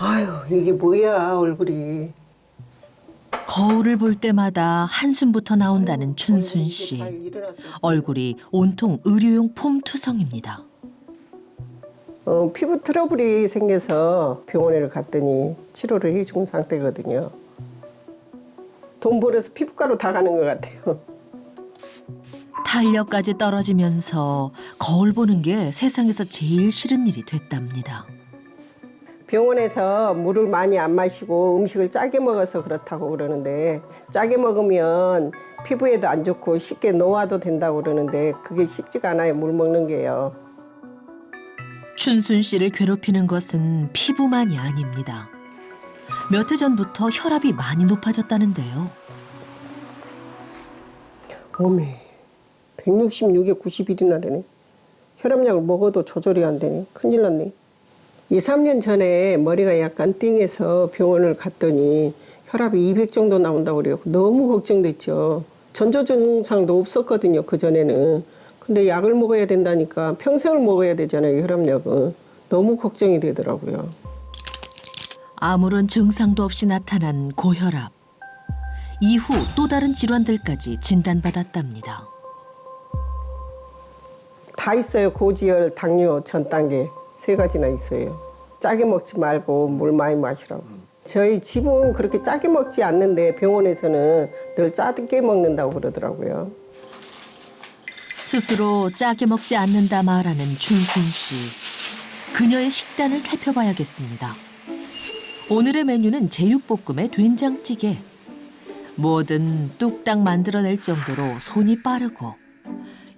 아유, 이게 뭐야, 얼굴이. 거울을 볼 때마다 한숨부터 나온다는 춘순 씨. 얼굴이 온통 의료용 폼투성입니다. 피부 트러블이 생겨서 병원에 갔더니 치료를 해준 상태거든요. 돈 벌어서 피부과로 다 가는 것 같아요. 탄력까지 떨어지면서 거울 보는 게 세상에서 제일 싫은 일이 됐답니다. 병원에서 물을 많이 안 마시고 음식을 짜게 먹어서 그렇다고 그러는데 짜게 먹으면 피부에도 안 좋고 쉽게 노화도 된다고 그러는데 그게 쉽지가 않아요, 물 먹는 게요. 춘순 씨를 괴롭히는 것은 피부만이 아닙니다. 몇 해 전부터 혈압이 많이 높아졌다는데요. 어메, 166에 91이나 되네. 혈압약을 먹어도 조절이 안 되네. 큰일 났네. 2, 3년 전에 머리가 약간 띵해서 병원을 갔더니 혈압이 200 정도 나온다고 그래요. 너무 걱정됐죠. 전조 증상도 없었거든요, 그전에는. 근데 약을 먹어야 된다니까 평생을 먹어야 되잖아요, 혈압약은. 너무 걱정이 되더라고요. 아무런 증상도 없이 나타난 고혈압. 이후 또 다른 질환들까지 진단받았답니다. 다 있어요. 고지혈, 당뇨, 전 단계 3가지나 있어요. 짜게 먹지 말고 물 많이 마시라고. 저희 집은 그렇게 짜게 먹지 않는데 병원에서는 늘 짜게 먹는다고 그러더라고요. 스스로 짜게 먹지 않는다 말하는 춘순 씨. 그녀의 식단을 살펴봐야겠습니다. 오늘의 메뉴는 제육볶음에 된장찌개. 뭐든 뚝딱 만들어낼 정도로 손이 빠르고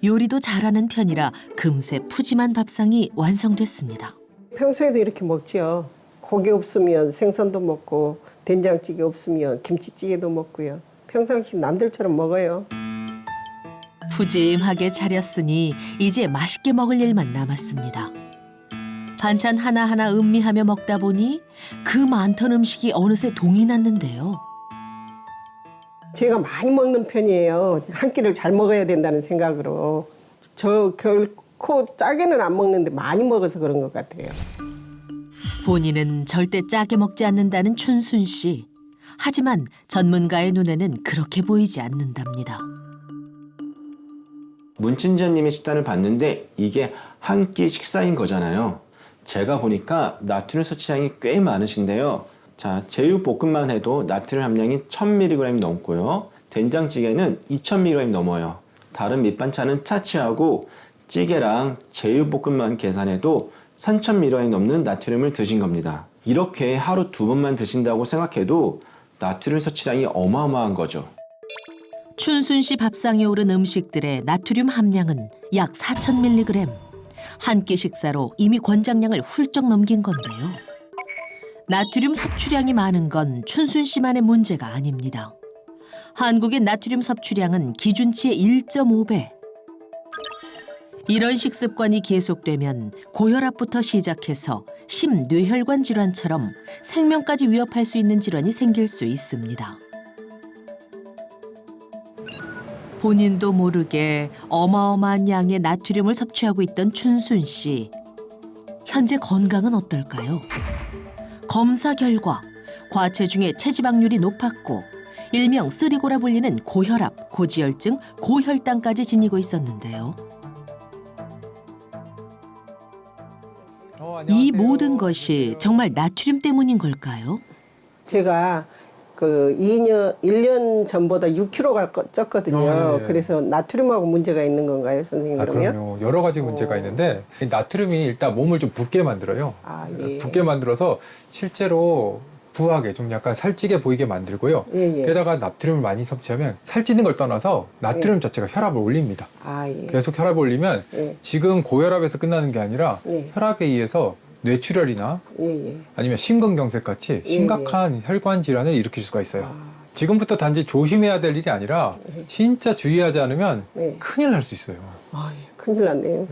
요리도 잘하는 편이라 금세 푸짐한 밥상이 완성됐습니다. 평소에도 이렇게 먹지요. 고기 없으면 생선도 먹고 된장찌개 없으면 김치찌개도 먹고요. 평상시 남들처럼 먹어요. 푸짐하게 차렸으니 이제 맛있게 먹을 일만 남았습니다. 반찬 하나하나 음미하며 먹다 보니 그 많던 음식이 어느새 동이 났는데요. 제가 많이 먹는 편이에요. 한 끼를 잘 먹어야 된다는 생각으로. 저 결코 짜게는 안 먹는데 많이 먹어서 그런 것 같아요. 본인은 절대 짜게 먹지 않는다는 춘순 씨. 하지만 전문가의 눈에는 그렇게 보이지 않는답니다. 문친자님의 식단을 봤는데 이게 한 끼 식사인 거잖아요. 제가 보니까 나트륨 섭취량이 꽤 많으신데요. 자, 제육볶음만 해도 나트륨 함량이 1000mg이 넘고요. 된장찌개는 2000mg 넘어요. 다른 밑반찬은 차치하고 찌개랑 제육볶음만 계산해도 3000mg 넘는 나트륨을 드신 겁니다. 이렇게 하루 2번만 드신다고 생각해도 나트륨 섭취량이 어마어마한 거죠. 춘순 씨 밥상에 오른 음식들의 나트륨 함량은 약 4000mg. 한 끼 식사로 이미 권장량을 훌쩍 넘긴 건데요. 나트륨 섭취량이 많은 건 춘순 씨만의 문제가 아닙니다. 한국의 나트륨 섭취량은 기준치의 1.5배. 이런 식습관이 계속되면 고혈압부터 시작해서 심뇌혈관 질환처럼 생명까지 위협할 수 있는 질환이 생길 수 있습니다. 본인도 모르게 어마어마한 양의 나트륨을 섭취하고 있던 춘순 씨. 현재 건강은 어떨까요? 검사 결과 과체중에 체지방률이 높았고 일명 쓰리고라 불리는 고혈압, 고지혈증, 고혈당까지 지니고 있었는데요. 이 모든 것이 정말 나트륨 때문인 걸까요? 제가 그 1년 전보다 6kg가 쪘거든요. 네. 그래서 나트륨하고 문제가 있는 건가요, 선생님? 그러면? 그럼요. 여러 가지 문제가 있는데 이 나트륨이 일단 몸을 좀 붓게 만들어요. 아, 예. 붓게 만들어서 실제로 부하게 좀 약간 살찌게 보이게 만들고요. 예, 예. 게다가 나트륨을 많이 섭취하면 살찌는 걸 떠나서 나트륨 자체가 혈압을 올립니다. 아, 예. 계속 혈압을 올리면 예. 지금 고혈압에서 끝나는 게 아니라 예. 혈압에 의해서 뇌출혈이나 예, 예. 아니면 심근경색 같이 심각한 혈관 질환을 일으킬 수가 있어요. 지금부터 단지 조심해야 될 일이 아니라 진짜 주의하지 않으면 네. 큰일 날 수 있어요. 아, 예. 큰일 났네요.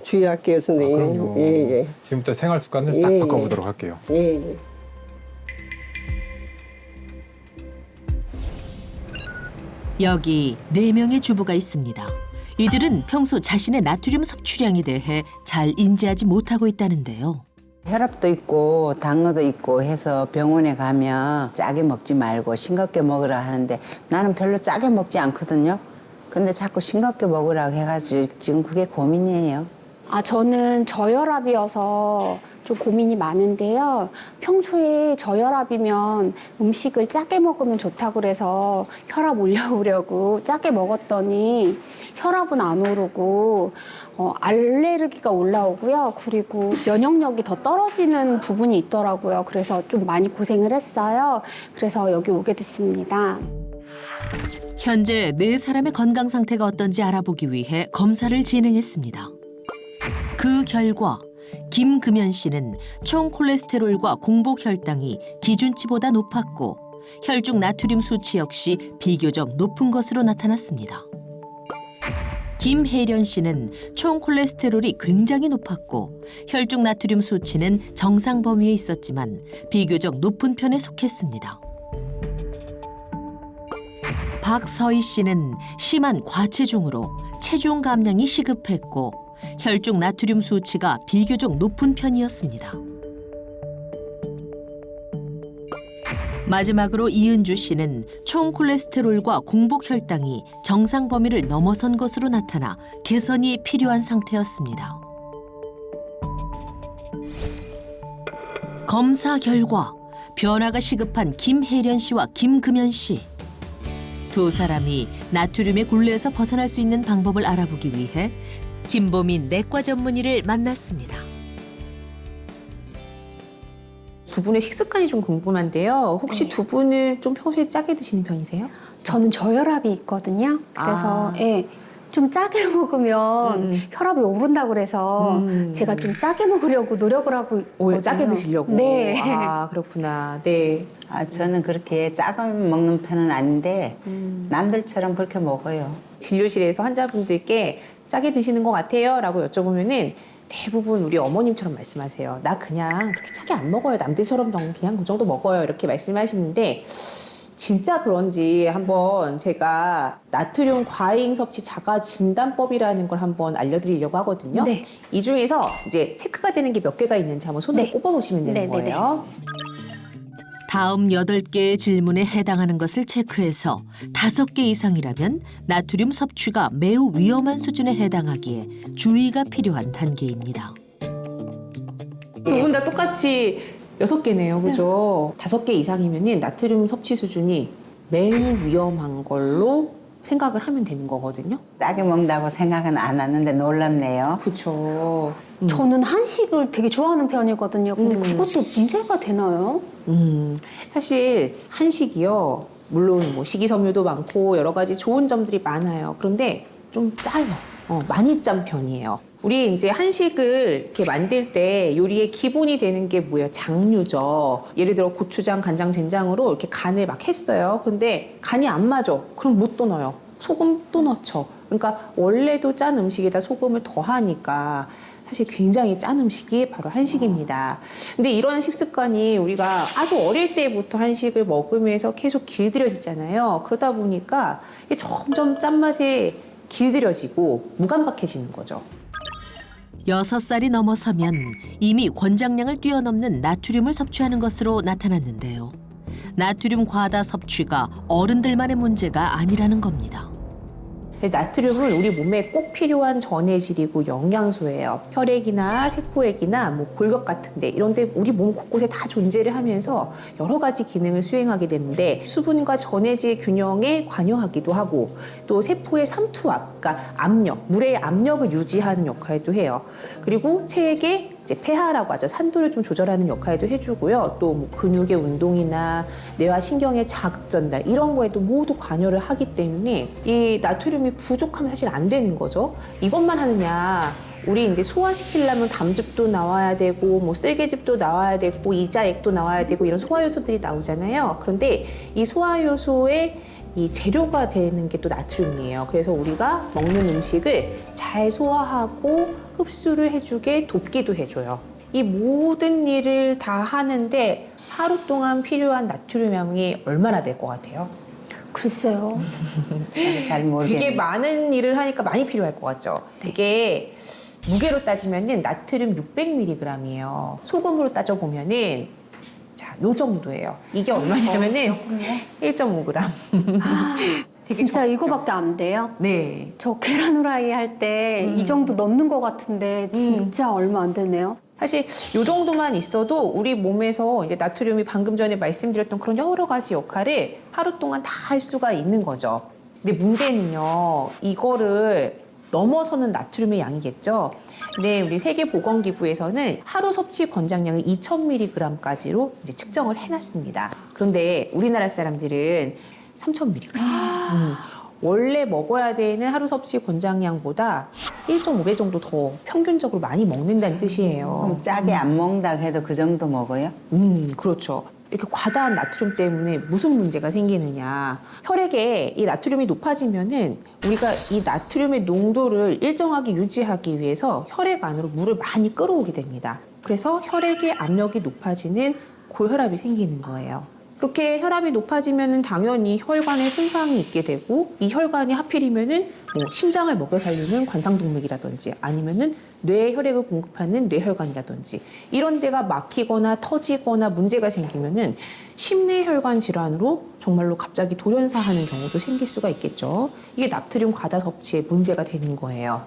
주의할게요, 선생님. 그럼요. 예, 예. 지금부터 생활 습관을 싹 예, 바꿔보도록 할게요. 예, 예. 여기 4명의 주부가 있습니다. 이들은 평소 자신의 나트륨 섭취량에 대해 잘 인지하지 못하고 있다는데요. 혈압도 있고 당뇨도 있고 해서 병원에 가면 짜게 먹지 말고 싱겁게 먹으라 하는데 나는 별로 짜게 먹지 않거든요. 근데 자꾸 싱겁게 먹으라고 해가지고 지금 그게 고민이에요. 저는 저혈압이어서 좀 고민이 많은데요. 평소에 저혈압이면 음식을 짜게 먹으면 좋다고 그래서 혈압 올려보려고 짜게 먹었더니 혈압은 안 오르고 알레르기가 올라오고요. 그리고 면역력이 더 떨어지는 부분이 있더라고요. 그래서 좀 많이 고생을 했어요. 그래서 여기 오게 됐습니다. 현재 4사람의 건강 상태가 어떤지 알아보기 위해 검사를 진행했습니다. 그 결과 김금연 씨는 총 콜레스테롤과 공복 혈당이 기준치보다 높았고 혈중 나트륨 수치 역시 비교적 높은 것으로 나타났습니다. 김혜련 씨는 총 콜레스테롤이 굉장히 높았고 혈중 나트륨 수치는 정상 범위에 있었지만 비교적 높은 편에 속했습니다. 박서희 씨는 심한 과체중으로 체중 감량이 시급했고 혈중 나트륨 수치가 비교적 높은 편이었습니다. 마지막으로 이은주 씨는 총 콜레스테롤과 공복 혈당이 정상 범위를 넘어선 것으로 나타나 개선이 필요한 상태였습니다. 검사 결과 변화가 시급한 김혜련 씨와 김금연 씨. 두 사람이 나트륨의 굴레에서 벗어날 수 있는 방법을 알아보기 위해 김보민 내과 전문의를 만났습니다. 두 분의 식습관이 좀 궁금한데요. 혹시 두 분은 좀 평소에 짜게 드시는 편이세요? 저는 저혈압이 있거든요. 그래서 좀 짜게 먹으면 혈압이 오른다고 그래서 제가 좀 짜게 먹으려고 노력을 하고 오히려 있거든요. 짜게 드시려고? 네. 아, 그렇구나. 네. 저는 그렇게 짜게 먹는 편은 아닌데 남들처럼 그렇게 먹어요. 진료실에서 환자분들께 짜게 드시는 것 같아요 라고 여쭤보면은 대부분 우리 어머님처럼 말씀하세요. 나 그냥 그렇게 짜게 안 먹어요. 남들처럼 그냥 그 정도 먹어요. 이렇게 말씀하시는데 진짜 그런지 한번 제가 나트륨 과잉 섭취 자가 진단법이라는 걸 한번 알려드리려고 하거든요. 네. 이 중에서 이제 체크가 되는 게 몇 개가 있는지 한번 손으로 네. 꼽아보시면 되는 네네네. 거예요. 다음 8개의 질문에 해당하는 것을 체크해서 5개 이상이라면 나트륨 섭취가 매우 위험한 수준에 해당하기에 주의가 필요한 단계입니다. 두 분 다 똑같이 6개네요. 그죠? 5개 이상이면 나트륨 섭취 수준이 매우 위험한 걸로 생각을 하면 되는 거거든요. 짜게 먹는다고 생각은 안 하는데 놀랍네요. 그렇죠. 저는 한식을 되게 좋아하는 편이거든요. 근데 그것도 문제가 되나요? 사실 한식이요. 물론 뭐 식이섬유도 많고 여러 가지 좋은 점들이 많아요. 그런데 좀 짜요. 많이 짠 편이에요. 우리 이제 한식을 이렇게 만들 때 요리의 기본이 되는 게 뭐예요? 장류죠. 예를 들어 고추장, 간장, 된장으로 이렇게 간을 막 했어요. 근데 간이 안 맞아. 그럼 못 또 넣어요. 소금 또 넣죠. 그러니까 원래도 짠 음식에다 소금을 더 하니까 사실 굉장히 짠 음식이 바로 한식입니다. 근데 이런 식습관이 우리가 아주 어릴 때부터 한식을 먹으면서 계속 길들여지잖아요. 그러다 보니까 이게 점점 짠맛에 길들여지고 무감각해지는 거죠. 6살이 넘어서면 이미 권장량을 뛰어넘는 나트륨을 섭취하는 것으로 나타났는데요. 나트륨 과다 섭취가 어른들만의 문제가 아니라는 겁니다. 나트륨은 우리 몸에 꼭 필요한 전해질이고 영양소예요. 혈액이나 세포액이나 뭐 골격 같은데 이런데 우리 몸 곳곳에 다 존재를 하면서 여러 가지 기능을 수행하게 되는데 수분과 전해질 균형에 관여하기도 하고 또 세포의 삼투압, 그러니까 압력, 물의 압력을 유지하는 역할도 해요. 그리고 체액의 이제 폐하라고 하죠. 산도를 좀 조절하는 역할도 해주고요. 또 뭐 근육의 운동이나 뇌와 신경의 자극 전달 이런 거에도 모두 관여를 하기 때문에 이 나트륨이 부족하면 사실 안 되는 거죠. 이것만 하느냐? 우리 이제 소화시키려면 담즙도 나와야 되고 뭐 쓸개즙도 나와야 되고 이자액도 나와야 되고 이런 소화효소들이 나오잖아요. 그런데 이 소화효소의 이 재료가 되는 게 또 나트륨이에요. 그래서 우리가 먹는 음식을 잘 소화하고 흡수를 해주게 돕기도 해줘요. 이 모든 일을 다 하는데 하루 동안 필요한 나트륨 양이 얼마나 될 것 같아요? 글쎄요. 잘 모르겠네요. 되게 많은 일을 하니까 많이 필요할 것 같죠? 이게 무게로 따지면은 나트륨 600mg이에요. 소금으로 따져보면은 자, 요 정도예요. 이게 얼마냐면은 1.5g. 진짜 이거밖에 안 돼요? 네. 저 계란 후라이 할 때 이 정도 넣는 것 같은데 진짜 얼마 안 되네요. 사실 요 정도만 있어도 우리 몸에서 이제 나트륨이 방금 전에 말씀드렸던 그런 여러 가지 역할을 하루 동안 다 할 수가 있는 거죠. 근데 문제는요, 이거를 넘어서는 나트륨의 양이겠죠. 네, 우리 세계보건기구에서는 하루 섭취 권장량을 2,000mg까지로 이제 측정을 해놨습니다. 그런데 우리나라 사람들은 3,000mg. 원래 먹어야 되는 하루 섭취 권장량보다 1.5배 정도 더 평균적으로 많이 먹는다는 뜻이에요. 그럼 짜게 안 먹는다 해도 그 정도 먹어요? 그렇죠. 이렇게 과다한 나트륨 때문에 무슨 문제가 생기느냐. 혈액에 이 나트륨이 높아지면은 우리가 이 나트륨의 농도를 일정하게 유지하기 위해서 혈액 안으로 물을 많이 끌어오게 됩니다. 그래서 혈액의 압력이 높아지는 고혈압이 생기는 거예요. 그렇게 혈압이 높아지면은 당연히 혈관에 손상이 있게 되고 이 혈관이 하필이면은 뭐 심장을 먹여 살리는 관상동맥이라든지 아니면은 뇌에 혈액을 공급하는 뇌혈관이라든지 이런 데가 막히거나 터지거나 문제가 생기면은 심내혈관 질환으로 정말로 갑자기 돌연사하는 경우도 생길 수가 있겠죠. 이게 나트륨 과다 섭취의 문제가 되는 거예요.